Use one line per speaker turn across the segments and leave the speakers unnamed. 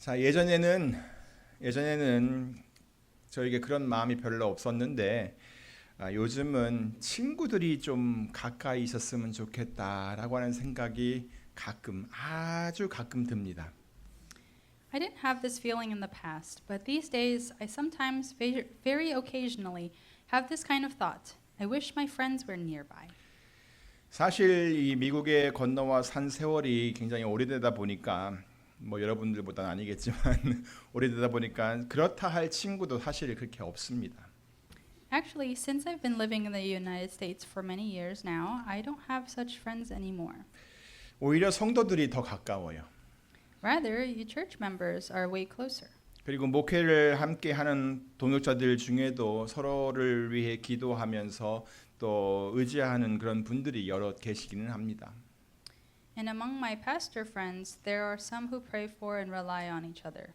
자, 예전에는 저에게 그런 마음이 별로 없었는데 요즘은 친구들이 좀 가까이 있었으면 좋겠다라고 하는 생각이 아주 가끔 듭니다.
I didn't have this feeling in the past, but these days I sometimes, very occasionally, have this kind of thought. I wish my friends were nearby.
사실 이 미국에 건너와 산 세월이 굉장히 오래되다 보니까 여러분들보다는 아니겠지만 오래되다 보니까 그렇다 할 친구도 사실 그렇게 없습니다.
Actually, since I've been living in the United States for many years now, I don't have such friends anymore.
오히려 성도들이 더 가까워요.
Rather, you church members are way closer.
그리고 목회를 함께 하는 동역자들 중에도 서로를 위해 기도하면서 또 의지하는 그런 분들이 여러 계시기는 합니다.
And among my pastor friends, there are some who pray for and rely on each other.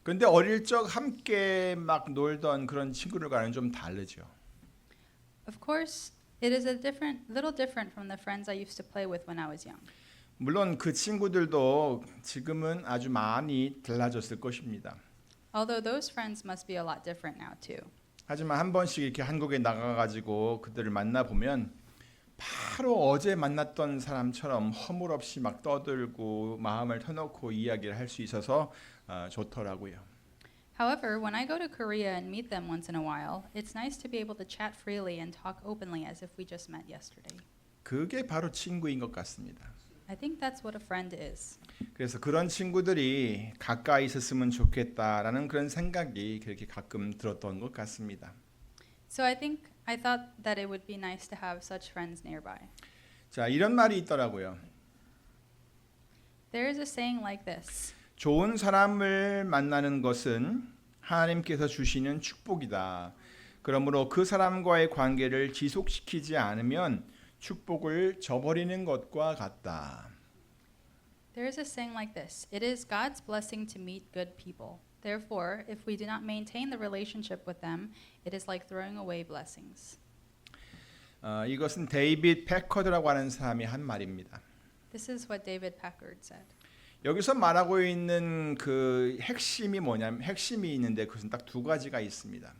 그런데 어릴 적 함께 막 놀던 그런 친구들과는 좀 다르죠.
Of course, it is little different from the friends I used to play with when I was young.
물론 그 친구들도 지금은 아주 많이 달라졌을 것입니다.
Although those friends must be a lot different now too.
하지만 한 번씩 이렇게 한국에 나가가지고 그들을 만나 보면 바로 어제 만났던 사람처럼 허물없이 막 떠들고 마음을 터놓고 이야기를 할 수 있어서 좋더라고요.
However, when I go to Korea and meet them once in a while, it's nice to be able to chat freely and talk openly as if we just met yesterday.
그게 바로 친구인 것 같습니다.
I think that's what a friend is.
그래서 그런 친구들이 가까이 있었으면 좋겠다라는 그런 생각이 그렇게 가끔 들었던 것 같습니다.
So I thought that it would be nice to have such friends nearby.
자, 이런 말이 있더라고요.
There is a saying like this.
좋은 사람을 만나는 것은 하나님께서 주시는 축복이다. 그러므로 그 사람과의 관계를 지속시키지 않으면 축복을 저버리는 것과 같다.
There is a saying like this. It is God's blessing to meet good people. Therefore, if we do not maintain the relationship with them, it is like throwing away blessings.
이것은 데이빗 패커드라고 하는 사람이 한 말입니다.
This is what David Packard said.
여기서 말하고 있는 그 핵심이 있는데 그것은 딱 두 가지가 있습니다.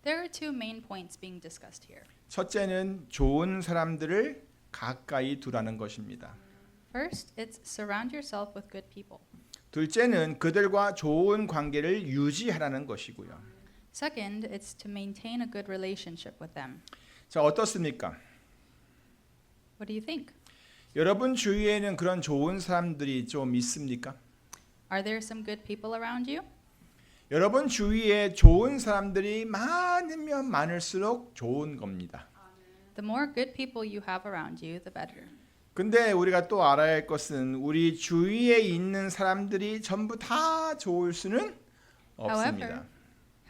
There are two main points being discussed here.
첫째는 좋은 사람들을 가까이 두라는 것입니다.
First, it's surround yourself with good people.
둘째는 그들과 좋은 관계를 유지하라는 것이고요.
Second, it's to maintain a good relationship with them.
자, 어떻습니까?
What do you think?
여러분 주위에는 그런 좋은 사람들이 좀 있습니까?
Are there some good people around you?
여러분 주위에 좋은 사람들이 많으면 많을수록 좋은 겁니다.
The more good people you have around you, the better.
근데 우리가 또 알아야 할 것은 우리 주위에 있는 사람들이 전부 다 좋을 수는 없습니다.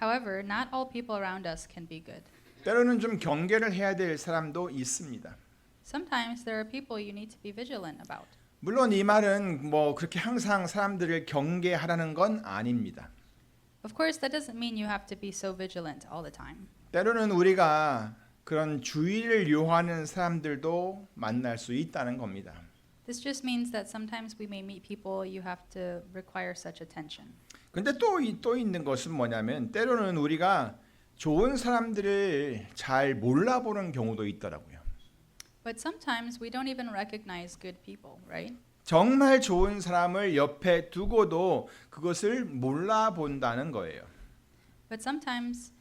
However, not all people around us can be good.
때로는 좀 경계를 해야 될 사람도 있습니다.
Sometimes there are people you need to be vigilant about.
물론 이 말은 그렇게 항상 사람들을 경계하라는 건 아닙니다.
Of course, that doesn't mean you have to be so vigilant all the time.
때로는 우리가 그런 주의를 요하는 사람들도 만날 수 있다는 겁니다.
This just means that sometimes we may meet people you have to require such attention.
근데 또 있는 것은 뭐냐면 때로는 우리가 좋은 사람들을 잘 몰라보는 경우도 있더라고요.
But sometimes we don't even recognize good people, right?
정말 좋은 사람을 옆에 두고도 그것을 몰라본다는 거예요.
But sometimes,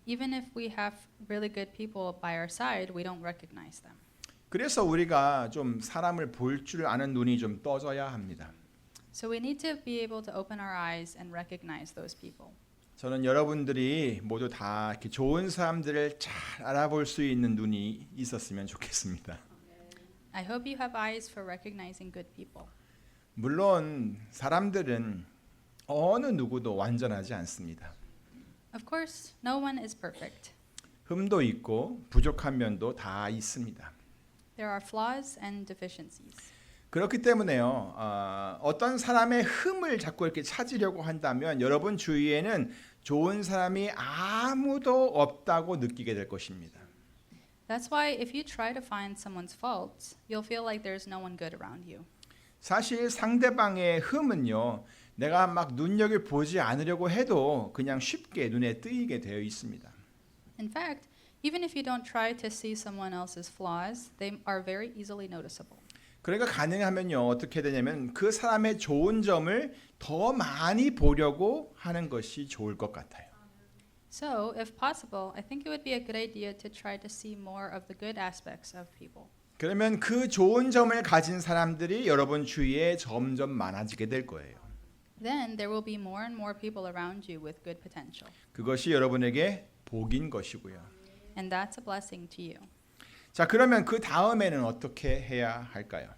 even if we have really good people by our side, we don't recognize them.
그래서 우리가 좀 사람을 볼 줄 아는 눈이 좀 떠져야 합니다.
So we need to be able to open our eyes and recognize those people.
저는 여러분들이 모두 다 이렇게 좋은 사람들을 잘 알아볼 수 있는 눈이 있었으면 좋겠습니다.
I hope you have eyes for recognizing good people.
물론 사람들은 어느 누구도 완전하지 않습니다.
Of course, no one is perfect.
흠도 있고 부족한 면도 다 있습니다.
There are flaws and deficiencies.
그렇기 때문에요. 어떤 사람의 흠을 자꾸 이렇게 찾으려고 한다면 여러분 주위에는 좋은 사람이 아무도 없다고 느끼게 될 것입니다.
That's why if you try to find someone's faults, you'll feel like there's no one good around you.
사실 상대방의 흠은요. 내가 막 눈여겨 보지 않으려고 해도 그냥 쉽게 눈에 띄게 되어 있습니다.
In fact, even if you don't try to see someone else's flaws, they are very easily noticeable.
그러니까 가능하면요 어떻게 되냐면 그 사람의 좋은 점을 더 많이 보려고 하는 것이 좋을 것 같아요.
So, if possible, I think it would be a good idea to try to see more of the good aspects of people.
그러면 그 좋은 점을 가진 사람들이 여러분 주위에 점점 많아지게 될 거예요.
Then there will be more and more people around you with good potential.
그것이 여러분에게 복인 것이고요.
And that's a blessing to you.
자, 그러면 그 다음에는 어떻게 해야 할까요?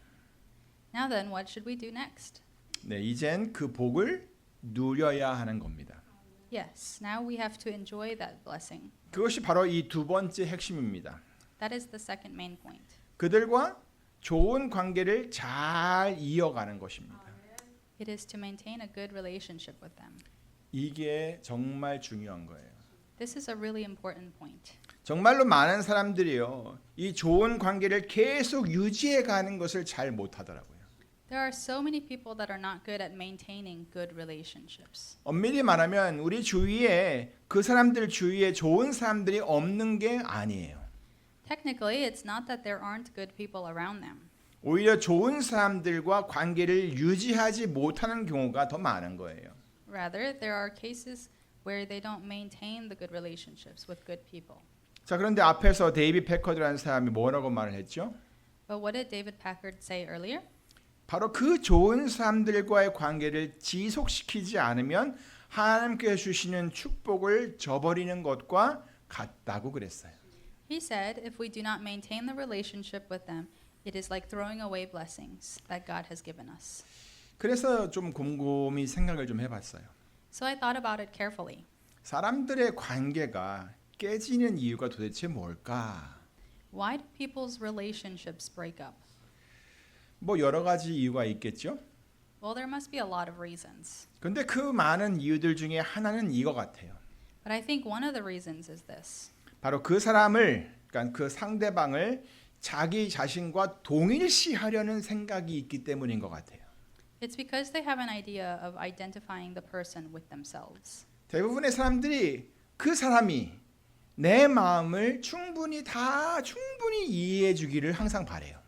Now then, what should we do next?
네, 이젠 그 복을 누려야 하는 겁니다.
Yes, now we have to enjoy that blessing.
그것이 바로 이 두 번째 핵심입니다.
That is the second main point.
그들과 좋은 관계를 잘 이어가는 것입니다.
It is to maintain a good relationship with them.
이게 정말 중요한 거예요.
This is a really important point.
정말로 많은 사람들이요, 이 좋은 관계를 계속 유지해 가는 것을 잘 못하더라고요.
There are so many people that are not good at maintaining good relationships.
엄밀히 말하면 우리 주위에 그 사람들 주위에 좋은 사람들이 없는 게 아니에요.
Technically, it's not that there aren't good people around them.
오히려 좋은 사람들과 관계를 유지하지 못하는 경우가 더 많은 거예요.
Rather, there are cases where they don't maintain the good relationships with good people.
자, 그런데 앞에서 데이비 패커드라는 사람이 뭐라고 말을 했죠?
But what did David Packard say earlier?
바로 그 좋은 사람들과의 관계를 지속시키지 않으면 하나님께서 주시는 축복을 저버리는 것과 같다고 그랬어요.
He said, if we do not maintain the relationship with them, it is like throwing away blessings that God has given us.
그래서 좀 곰곰이 생각을 좀 해봤어요.
So I thought about it carefully.
사람들의 관계가 깨지는 이유가 도대체 뭘까?
Why do people's relationships break up?
뭐 여러 가지 이유가 있겠죠.
Well, there must be a lot of reasons.
근데 그 많은 이유들 중에 하나는 이거 같아요.
But I think one of the reasons is this.
바로 그 사람을, 그러니까 그 상대방을 자기 자신과 동일시하려는 생각이 있기 때문인 것 같아요.
It's because they have an idea of identifying the person with themselves.
대부분의 사람들이 그 사람이 내 마음을 충분히 이해해 주기를 항상 바래요.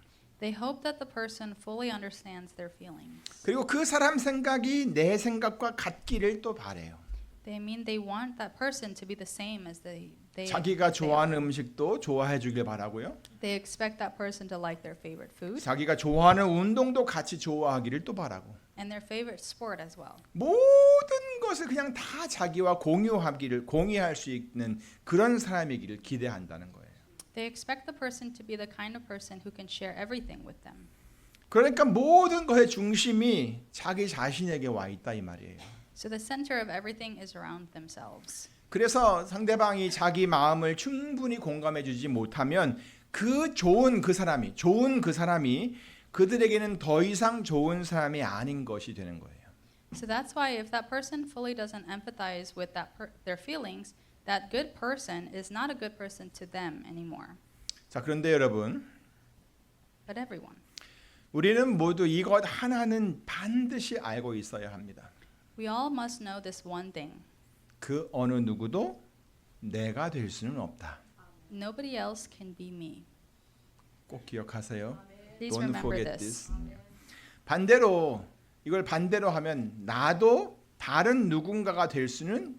They hope that the person fully understands their feelings.
그리고 그 사람 생각이 내 생각과 같기를 또 바래요.
They want that person to be the same as they
자기가 좋아하는 음식도 좋아해 주길 바라고요.
They expect that person to like their favorite food
자기가 좋아하는 운동도 같이 좋아하기를 또 바라고.
and their favorite sport as well.
모든 것을 그냥 다 자기와 공유할 수 있는 그런 사람이기를 기대한다는 거예요.
They expect the person to be the kind of person who can share everything with them.
그러니까 모든 것의 중심이 자기 자신에게 와 있다 이 말이에요.
So the center of everything is around themselves.
그래서 상대방이 자기 마음을 충분히 공감해 주지 못하면 좋은 그 사람이 그들에게는 더 이상 좋은 사람이 아닌 것이 되는 거예요.
So that's why if that person fully doesn't empathize with their feelings, that good person is not a good person to them anymore.
자, 그런데 여러분,
But everyone.
우리는 모두 이것 하나는 반드시 알고 있어야 합니다.
We all must know this one thing.
그 어느 누구도 내가 될 수는 없다.
Nobody else can be me.
꼭 기억하세요.
Please
Don't
remember
forget
this.
this. 이걸 반대로 하면 나도 다른 누군가가 될 수는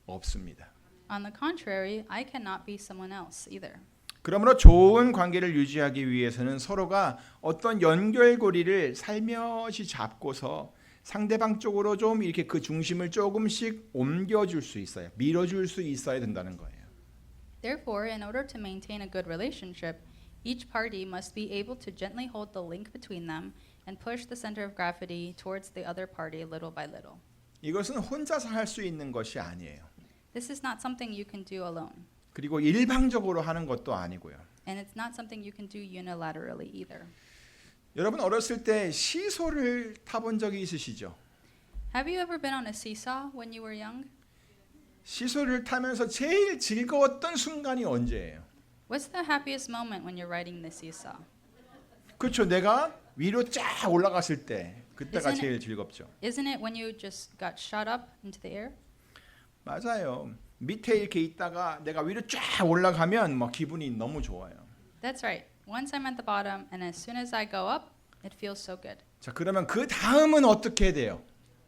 없습니다.
On the contrary, I cannot be someone else either.
그러므로 좋은 관계를 유지하기 위해서는 서로가 어떤 연결고리를 살며시 잡고서 상대방 쪽으로 좀 이렇게 그 중심을 조금씩 옮겨줄 수 있어야, 밀어줄 수 있어야 된다는 거예요.
Therefore, in order to maintain a good relationship, each party must be able to gently hold the link between them and push the center of gravity towards the other party little by little.
이것은 혼자서 할 수 있는 것이 아니에요.
This is not something you can do alone,
그리고 일방적으로 하는 것도 아니고요.
and it's not something you can do unilaterally either.
여러분 어렸을 때 시소를 타본 적이 있으시죠?
Have you ever been on a seesaw when you were young?
시소를 타면서 제일 즐거웠던 순간이 언제예요?
What's the happiest moment when you're riding the seesaw?
그렇죠. 내가 위로 쫙 올라갔을 때 그때가
Isn't it-
제일 즐겁죠.
Isn't it when you just got shot up into the air?
맞아요. 밑에 이렇게 있다가 내가 위로 쫙 올라가면 막 기분이 너무 좋아요.
That's right. Once I'm at the bottom, and as soon as I go up, it feels so good.
자, 그러면 그 다음은 어떻게 돼요?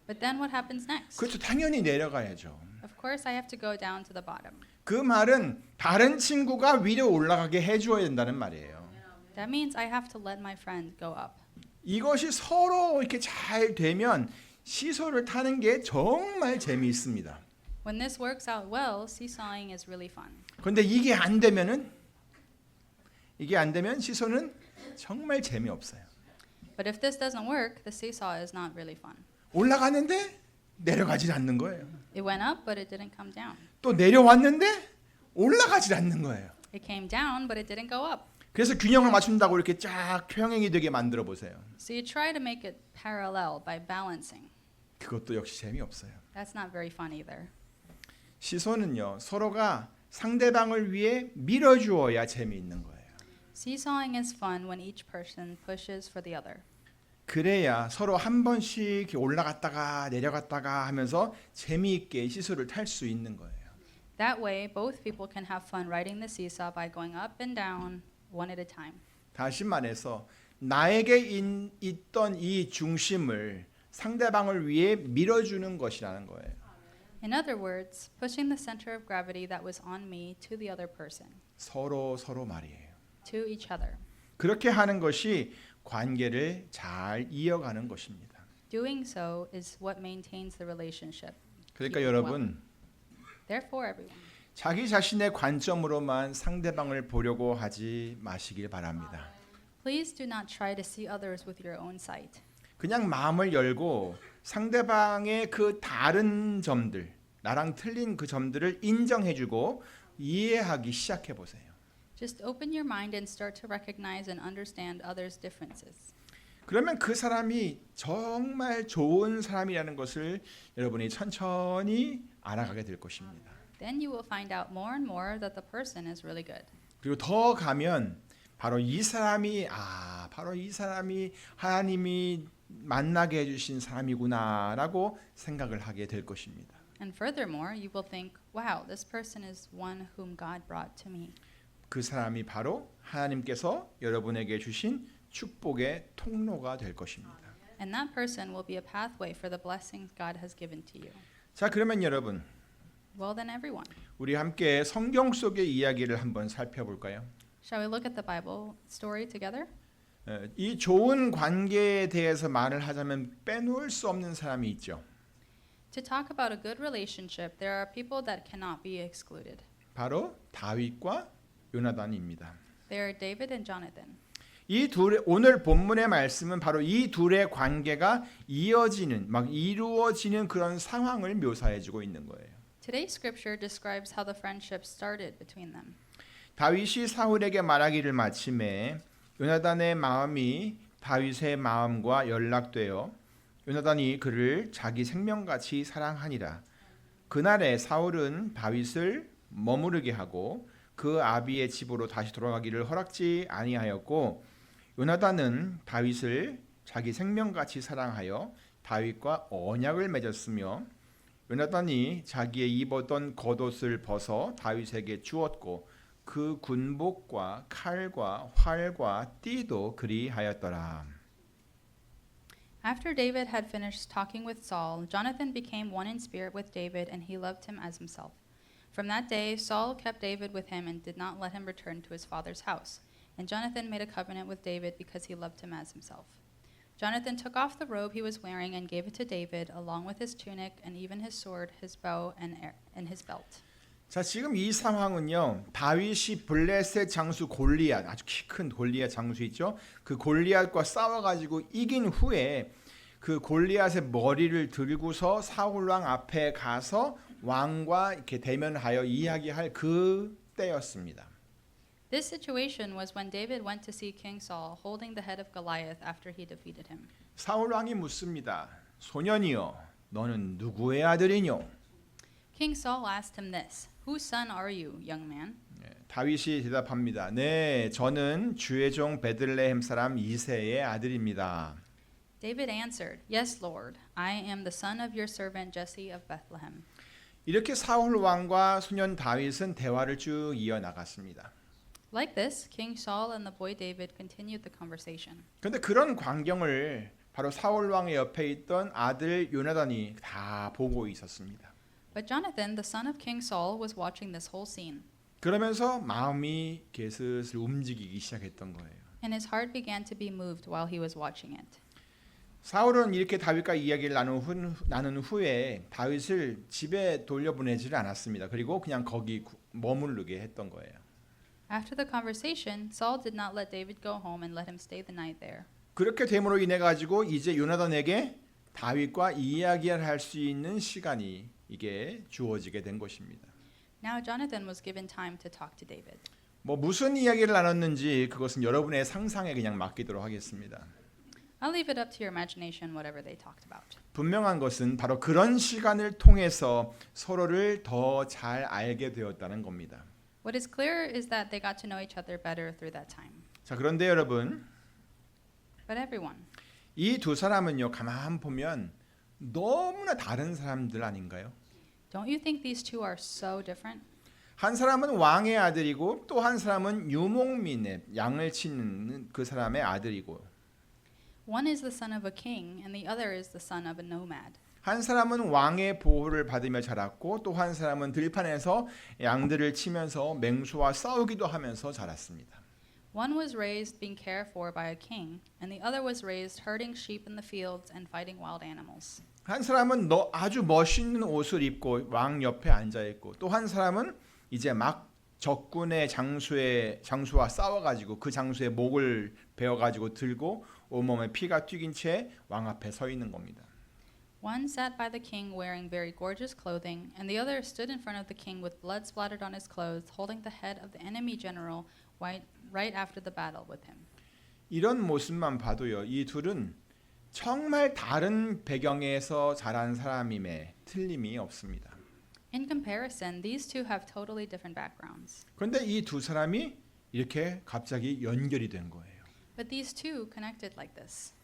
But then what happens next?
그렇죠. 당연히 내려가야죠.
Of course, I have to go down to the bottom.
그 말은 다른 친구가 위로 올라가게 해줘야 된다는 말이에요.
That means I have to let my friend go up.
이것이 서로 이렇게 잘 되면 시소를 타는 게 정말 재미있습니다.
When this works out well, seesawing is really fun.
그런데 이게 안 되면 시소는 정말 재미없어요.
But if this doesn't work, the seesaw is not really fun.
올라가는데 내려가질 않는 거예요.
It went up, but it didn't come down.
또 내려왔는데 올라가질 않는 거예요.
It came down, but it didn't go up.
그래서 균형을 맞춘다고 이렇게 쫙 평행이 되게 만들어 보세요.
So you try to make it parallel by balancing.
그것도 역시 재미없어요.
That's not very fun either.
시소는요, 서로가 상대방을 위해 밀어주어야 재미있는 거예요.
Seesawing is fun when each person pushes for the other.
그래야 서로 한 번씩 이렇게 올라갔다가 내려갔다가 하면서 재미있게 시소를 탈 수 있는 거예요.
That way, both people can have fun riding the seesaw by going up and down one at a time.
다시 말해서 나에게 있던 이 중심을 상대방을 위해 밀어주는 것이라는 거예요.
In other words, pushing the center of gravity that was on me to the other person,
서로 말이에요.
to each other.
그렇게 하는 것이 관계를 잘 이어가는 것입니다.
Doing so is what maintains the relationship.
그러니까
Keep it
여러분,
Therefore, everyone,
자기 자신의 관점으로만 상대방을 보려고 하지 마시길 바랍니다.
please do not try to see others with your own sight.
그냥 마음을 열고 상대방의 그 다른 점들, 나랑 틀린 그 점들을 인정해주고 이해하기 시작해 보세요.
Just open your mind and start to recognize and understand others' differences.
그러면 그 사람이 정말 좋은 사람이라는 것을 여러분이 천천히 알아가게 될 것입니다.
Then you will find out more and more that the person is really good.
그리고 더 가면 바로 이 사람이 하나님이 만나게 해주신 사람이구나라고 생각을 하게 될 것입니다.
And furthermore, you will think, wow, this person is one whom God brought to me.
그 사람이 바로 하나님께서 여러분에게 주신 축복의 통로가 될 것입니다.
And that person will be a pathway for the blessings God has given to you.
자, 그러면 여러분,
Well, then everyone.
우리 함께 성경 속의 이야기를 한번 살펴볼까요?
Shall we look at the Bible story together?
이 좋은 관계에 대해서 말을 하자면 빼놓을 수 없는 사람이 있죠.
To talk about a good relationship, there are people that cannot be excluded.
바로 다윗과 요나단입니다.
They are David and Jonathan.
이 둘의 오늘 본문의 말씀은 바로 이 둘의 관계가 이루어지는 그런 상황을 묘사해주고 있는 거예요.
Today's scripture describes how the friendship started between them.
다윗이 사울에게 말하기를 마침에 요나단의 마음이 다윗의 마음과 연락되어 요나단이 그를 자기 생명같이 사랑하니라. 그날에 사울은 다윗을 머무르게 하고 그 아비의 집으로 다시 돌아가기를 허락지 아니하였고 요나단은 다윗을 자기 생명같이 사랑하여 다윗과 언약을 맺었으며 요나단이 자기의 입었던 겉옷을 벗어 다윗에게 주었고 그 군복과 칼과 활과 띠도 그리하였더라.
After David had finished talking with Saul, Jonathan became one in spirit with David, and he loved him as himself. From that day, Saul kept David with him and did not let him return to his father's house. And Jonathan made a covenant with David because he loved him as himself. Jonathan took off the robe he was wearing and gave it to David, along with his tunic and even his sword, his bow, and his belt.
자, 지금 이 상황은요. 다윗이 블레셋 장수 골리앗, 아주 키 큰 골리앗 장수 있죠. 그 골리앗과 싸워가지고 이긴 후에 그 골리앗의 머리를 들고서 사울 왕 앞에 가서 왕과 이렇게 대면하여 이야기할 그 때였습니다.
This situation was when David went to see King Saul, holding the head of Goliath after he defeated him.
사울 왕이 묻습니다. 소년이여, 너는 누구의 아들이뇨?
King Saul asked him this, Whose son are you, young man?
다윗이 대답합니다. 네, 저는 주의 종 베들레헴 사람 이새의 아들입니다.
David answered, Yes, Lord, I am the son of your servant Jesse of Bethlehem.
이렇게 사울 왕과 소년 다윗은 대화를 쭉 이어나갔습니다.
Like this, King Saul and the boy David continued the conversation.
그런데 그런 광경을 바로 사울 왕의 옆에 있던 아들 요나단이 다 보고 있었습니다.
But Jonathan, the son of King Saul, was watching this whole scene,
그러면서 마음이 슬슬 움직이기 시작했던 거예요.
and his heart began to be moved while he was watching it.
사울은 이렇게 다윗과 이야기를 나눈 후에 다윗을 집에 돌려보내지를 않았습니다. 그리고 그냥 거기 머무르게 했던 거예요.
After the conversation, Saul did not let David go home and let him stay the night there.
그렇게 됨으로 인해 가지고 이제 요나단에게 다윗과 이야기를 할 수 있는 시간이 이게 주어지게 된 것입니다.
Now Jonathan was given time to talk to David.
뭐 무슨 이야기를 나눴는지 그것은 여러분의 상상에 그냥 맡기도록 하겠습니다.
I'll leave it up to your imagination, whatever they talked about.
분명한 것은 바로 그런 시간을 통해서 서로를 더 잘 알게 되었다는 겁니다.
What is clear is that they got to know each other better through that time.
자, 그런데 여러분,
But everyone,
이 두 사람은요, 가만 보면 너무나 다른 사람들 아닌가요?
don't you think these two are so different?
한 사람은 왕의 아들이고 또 한 사람은 유목민의 양을 치는 그 사람의 아들이고,
One is the son of a king, and the other is the son of a nomad.
한 사람은 왕의 보호를 받으며 자랐고 또 한 사람은 들판에서 양들을 치면서 맹수와 싸우기도 하면서 자랐습니다.
One was raised being cared for by a king, and the other was raised herding sheep in the fields and fighting wild animals.
한 사람은 아주 멋있는 옷을 입고 왕 옆에 앉아 있고 또 한 사람은 이제 막 적군의 장수와 싸워가지고 그 장수의 목을 베어가지고 들고 온몸에 피가 튀긴 채 왕 앞에 서 있는 겁니다.
One sat by the king wearing very gorgeous clothing, and the other stood in front of the king with blood splattered on his clothes, holding the head of the enemy general right after the battle with him.
이런 모습만 봐도요, 이 둘은 정말 다른 배경에서 자란 사람임에 틀림이 없습니다.
In comparison, these two have totally different backgrounds.
그런데 이 두 사람이 이렇게 갑자기 연결이 된 거예요.
But these two connected like this.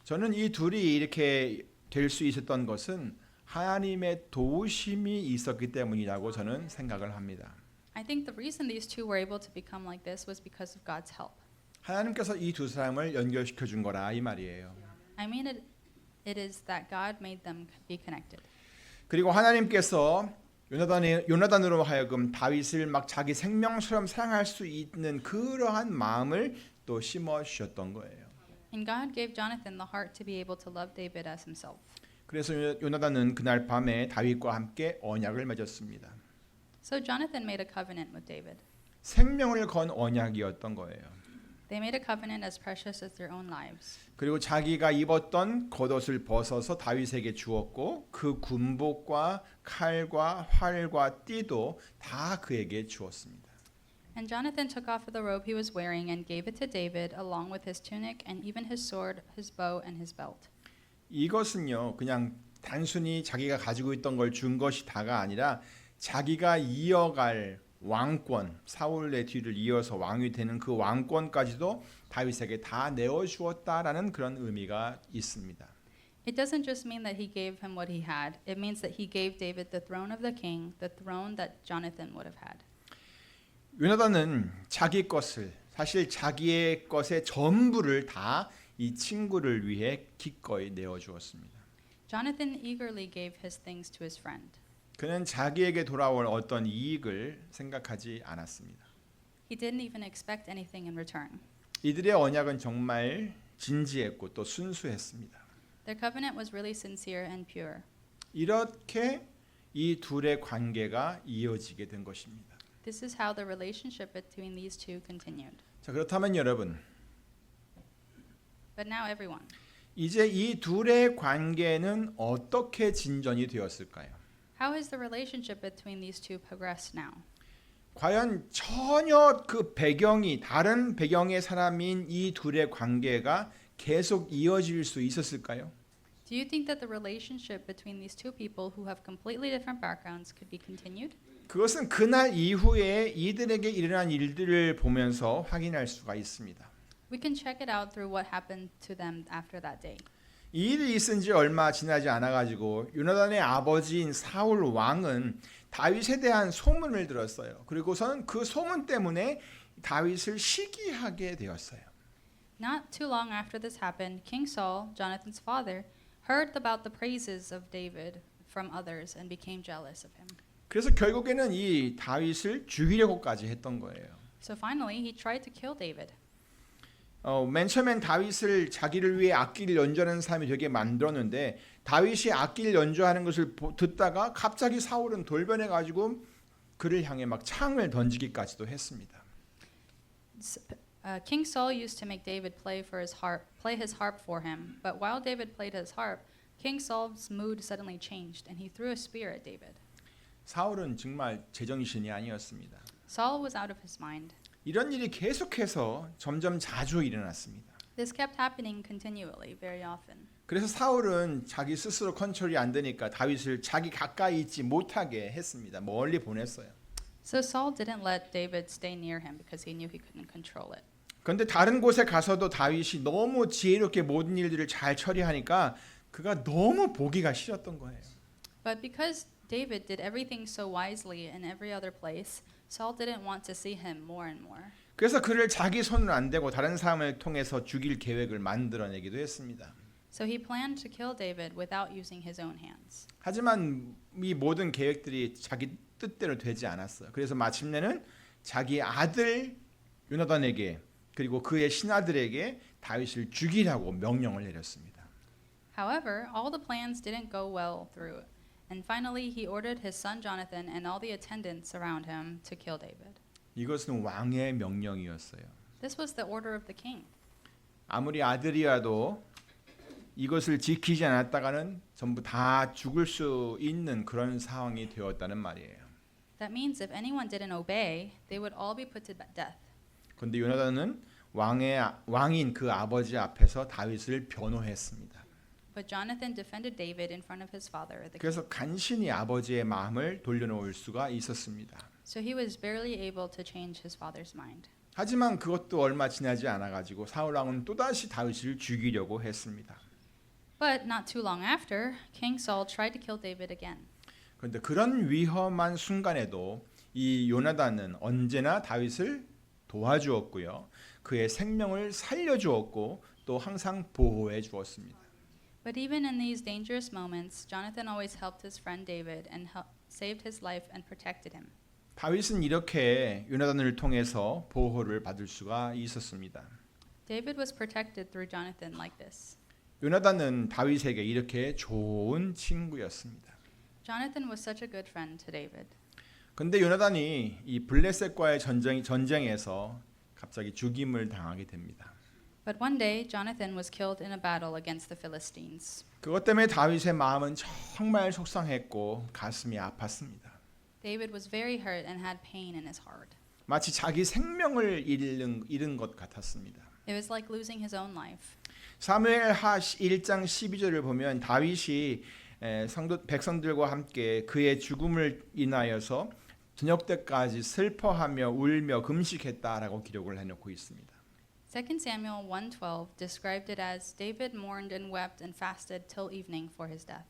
저는 이 둘이 이렇게 될 수 있었던 것은 하나님의 도우심이 있었기 때문이라고 저는 생각을 합니다.
I think the reason these two were able to become like this was because of God's help.
하나님께서 이 두 사람을 연결시켜 준 거라 이 말이에요.
I mean it is that God made them be connected.
그리고 하나님께서 요나단으로 하여금 다윗을 막 자기 생명처럼 사랑할 수 있는 그러한 마음을 또 심어 주셨던 거예요.
And God gave Jonathan the heart to be able to love David as himself.
그래서 요나단은 그날 밤에 다윗과 함께 언약을 맺었습니다.
So Jonathan made a covenant with David.
생명을 건 언약이었던 거예요.
They made a covenant as precious as their own lives.
그리고 자기가 입었던 겉옷을 벗어서 다윗에게 주었고 그 군복과 칼과 활과 띠도 다 그에게 주었습니다.
And Jonathan took off the robe he was wearing and gave it to David along with his tunic and even his sword, his bow and his belt.
이것은요, 그냥 단순히 자기가 가지고 있던 걸 준 것이 다가 아니라 자기가 이어갈 왕권, 사울의 뒤를 이어서 왕이 되는 그 왕권까지도 다윗에게 다 내어 주었다라는 그런 의미가 있습니다.
It doesn't just mean that he gave him what he had. It means that he gave David the throne of the king, the throne that Jonathan would have had.
요나단은 자기 것을, 사실 자기의 것의 전부를 다 이 친구를 위해 기꺼이 내어 주었습니다.
Jonathan eagerly gave his things to his friend.
그는 자기에게 돌아올 어떤 이익을 생각하지 않았습니다.
He didn't even expect anything in return.
이들의 언약은 정말 진지했고 또 순수했습니다.
Their covenant was really sincere and pure.
이렇게 이 둘의 관계가 이어지게 된 것입니다.
This is how the relationship between these two continued.
자, 그렇다면 여러분,
But now everyone.
이제 이 둘의 관계는 어떻게 진전이 되었을까요?
How has the relationship between these two progressed now?
과연 전혀 그 배경이 다른 배경의 사람인 이 둘의 관계가 계속 이어질 수 있었을까요?
Do you think that the relationship between these two people who have completely different backgrounds could be continued?
그것은 그날 이후에 이들에게 일어난 일들을 보면서 확인할 수가 있습니다.
We can check it out through what happened to them after that day.
이 일이 있은 지 얼마 지나지 않아 가지고 요나단의 아버지인 사울 왕은 다윗에 대한 소문을 들었어요. 그리고서는 그 소문 때문에 다윗을 시기하게 되었어요.
Not too long after this happened, King Saul, Jonathan's father, heard about the praises of David from others and became jealous of him.
그래서 결국에는 이 다윗을 죽이려고까지 했던 거예요.
So finally, he tried to kill David.
맨 처음엔 다윗을 자기를 위해 악기를 연주하는 사람이 되게 만들었는데 다윗이 악기를 연주하는 것을 듣다가 갑자기 사울은 돌변해 가지고 그를 향해 막 창을 던지기까지도 했습니다.
King Saul used to make David play his harp for him. But while David played his harp, King Saul's mood suddenly changed, and he threw a spear at David.
사울은 정말 제정신이 아니었습니다.
Saul was out of his mind.
이런 일이 계속해서 점점 자주 일어났습니다.
This kept happening continually, very often.
그래서 사울은 자기 스스로 컨트롤이 안 되니까 다윗을 자기 가까이 있지 못하게 했습니다. 멀리 보냈어요.
So Saul didn't let David stay near him because he knew he couldn't control it.
그런데 다른 곳에 가서도 다윗이 너무 지혜롭게 모든 일들을 잘 처리하니까 그가 너무 보기가 싫었던 거예요.
But because David did everything so wisely in every other place, Saul didn't want to see him more and more.
그래서 그를 자기 손으로 안 대고 다른 사람을 통해서 죽일 계획을 만들어내기도 했습니다.
So he planned to kill David without using his own hands.
하지만 이 모든 계획들이 자기 뜻대로 되지 않았어요. 그래서 마침내는 자기 아들 요나단에게 그리고 그의 신하들에게 다윗을 죽이라고 명령을 내렸습니다.
However, all the plans didn't go well through. And finally, he ordered his son Jonathan and all the attendants around him to kill David.
이것은 왕의 명령이었어요.
This was the order of the king.
아무리 아들이라도 이것을 지키지 않았다가는 전부 다 죽을 수 있는 그런 상황이 되었다는 말이에요.
That means if anyone didn't obey, they would all be put to death.
그런데 요나단은 왕인 그 아버지 앞에서 다윗을 변호했습니다.
But Jonathan defended David in front of his father, the king.
그래서 간신히 아버지의 마음을 돌려놓을 수가 있었습니다.
So he was barely able to change his father's mind.
하지만 그것도 얼마 지나지 않아 가지고 사울 왕은 또다시 다윗을 죽이려고 했습니다.
But not too long after, King Saul tried to kill David again.
그런데 그런 위험한 순간에도 이 요나단은 언제나 다윗을 도와주었고요. 그의 생명을 살려주었고 또 항상 보호해 주었습니다.
But even in these dangerous moments, Jonathan always helped his friend David and saved his life and protected him.
다윗은 이렇게 요나단을 통해서 보호를 받을 수가 있었습니다.
David was protected through Jonathan like this.
요나단은 다윗에게 이렇게 좋은 친구였습니다.
Jonathan was such a good friend to David.
근데 요나단이 이 블레셋과의 전쟁에서 갑자기 죽임을 당하게 됩니다.
But one day, Jonathan was killed in a battle against the Philistines.
그것 때문에 다윗의 마음은 정말 속상했고 가슴이 아팠습니다.
David was very hurt and had pain in his heart.
마치 자기 생명을 잃은 것 같았습니다.
It was like losing his own life.
사무엘하 1장 12절을 보면 다윗이 백성들과 함께 그의 죽음을 인하여서 저녁 때까지 슬퍼하며 울며 금식했다라고 기록을 해놓고 있습니다.
2 Samuel 1:12 described it as David mourned and wept and fasted till evening for his death.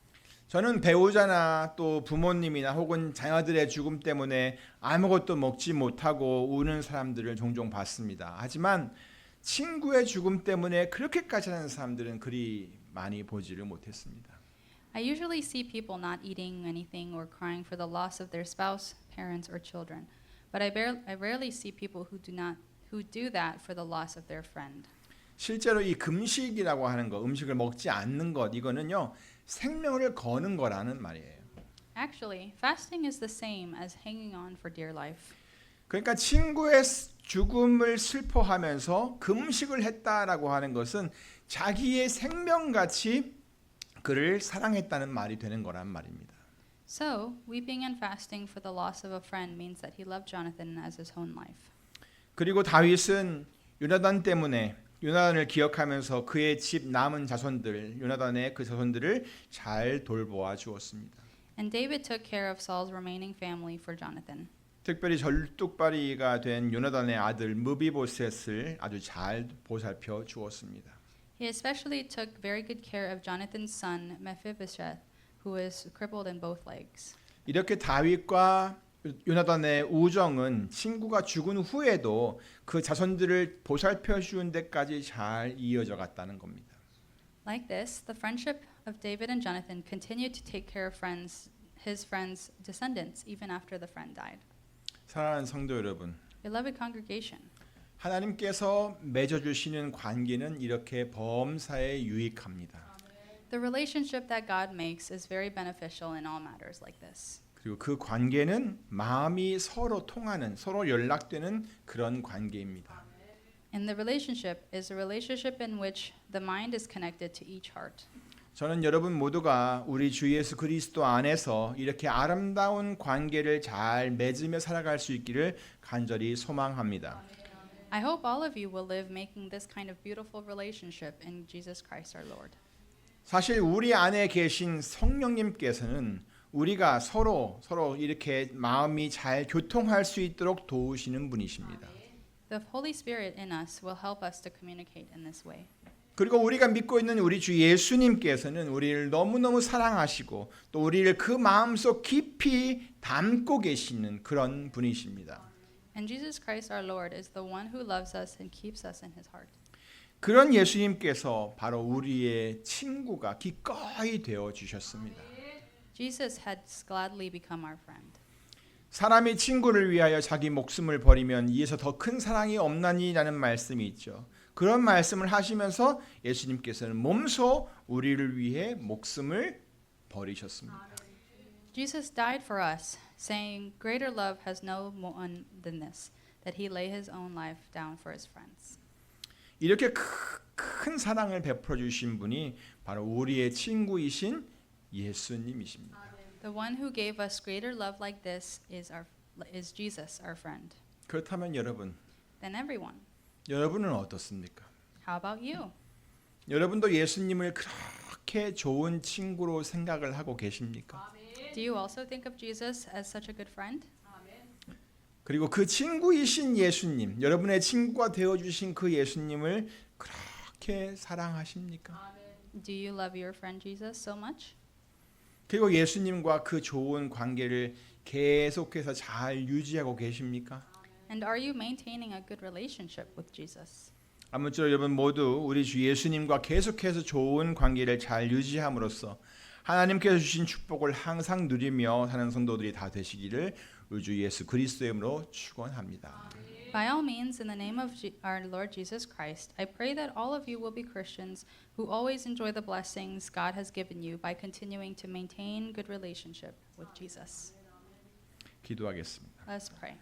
저는 배우자나 또 부모님이나 혹은 자녀들의 죽음 때문에 아무것도 먹지 못하고 우는 사람들을 종종 봤습니다. 하지만 친구의 죽음 때문에 그렇게까지 하는 사람들은 그리 많이 보지를 못했습니다.
I usually see people not eating anything or crying for the loss of their spouse, parents, or children, but I rarely see people who do that for the loss of their friend.
실제로 이 금식이라고 하는 거, 음식을 먹지 않는 것, 이거는요 생명을 거는 거라는 말이에요.
Actually, fasting is the same as hanging on for dear life.
그러니까 친구의 죽음을 슬퍼하면서 금식을 했다라고 하는 것은 자기의 생명같이 그를 사랑했다는 말이 되는 거란 말입니다.
So, weeping and fasting for the loss of a friend means that he loved Jonathan as his own life.
그리고 다윗은 요나단 때문에 요나단을 기억하면서 그의 집 남은 자손들, 요나단의 그 자손들을 잘 돌보아 주었습니다.
And David took care of Saul's remaining family for Jonathan.
특별히 절뚝발이가 된 요나단의 아들 무비보셋을 아주 잘 보살펴 주었습니다.
He especially took very good care of Jonathan's son Mephibosheth, who was crippled in both legs.
이렇게 다윗과 요나단의 우정은 친구가 죽은 후에도 그 자손들을 보살펴 주는 데까지 잘 이어져 갔다는 겁니다.
Like this, the friendship of David and Jonathan continued to take care of his friends' descendants even after the friend died.
사랑하는 성도 여러분,
Beloved congregation,
하나님께서 맺어 주시는 관계는 이렇게 범사에 유익합니다.
the relationship that God makes is very beneficial in all matters like this.
그리고 그 관계는 마음이 서로 통하는, 서로 연락되는 그런 관계입니다.
And the relationship is a relationship in which the mind is connected to each heart.
저는 여러분 모두가 우리 주 예수 그리스도 안에서 이렇게 아름다운 관계를 잘 맺으며 살아갈 수 있기를 간절히 소망합니다.
I hope all of you will live making this kind of beautiful relationship in Jesus Christ our Lord.
사실 우리 안에 계신 성령님께서는 우리가 서로 이렇게 마음이 잘 교통할 수 있도록 도우시는 분이십니다.
The Holy Spirit in us will help us to communicate in this way.
그리고 우리가 믿고 있는 우리 주 예수님께서는 우리를 너무너무 사랑하시고 또 우리를 그 마음속 깊이 담고 계시는 그런 분이십니다.
And Jesus Christ our Lord is the one who loves us and keeps us in his heart.
그런 예수님께서 바로 우리의 친구가 기꺼이 되어 주셨습니다.
Jesus has gladly become our friend.
사람이 친구를 위하여 자기 목숨을 버리면 이에서 더 큰 사랑이 없나니라는 말씀이 있죠. 그런 말씀을 하시면서 예수님께서는 몸소 우리를 위해 목숨을 버리셨습니다.
Jesus died for us, saying, "Greater love has no one than this, that he lay his own life down for his friends."
이렇게 큰 사랑을 베풀어 주신 분이 바로 우리의 친구이신 예수님이십니다.
The one who gave us greater love like this is Jesus, our friend.
그렇다면
Then everyone.
여러분은 어떻습니까?
How about you?
여러분도 예수님을 그렇게 좋은 친구로 생각을 하고 계십니까?
Do you also think of Jesus as such a good friend?
그리고 그 친구이신 예수님, 여러분의 친구가 되어 주신 그 예수님을 그렇게 사랑하십니까?
Do you love your friend Jesus so much?
그리고 예수님과 그 좋은 관계를 계속해서 잘 유지하고 계십니까?
And are you maintaining a good relationship with Jesus?
아무쪼록 여러분 모두 우리 주 예수님과 계속해서 좋은 관계를 잘 유지함으로써 하나님께서 주신 축복을 항상 누리며 사는 성도들이 다 되시기를 우리 주 예수 그리스도의 이름으로 축원합니다.
By all means, in the name of our Lord Jesus Christ, I pray that all of you will be Christians who always enjoy the blessings God has given you by continuing to maintain good relationship with Jesus.
기도하겠습니다.
Let's pray.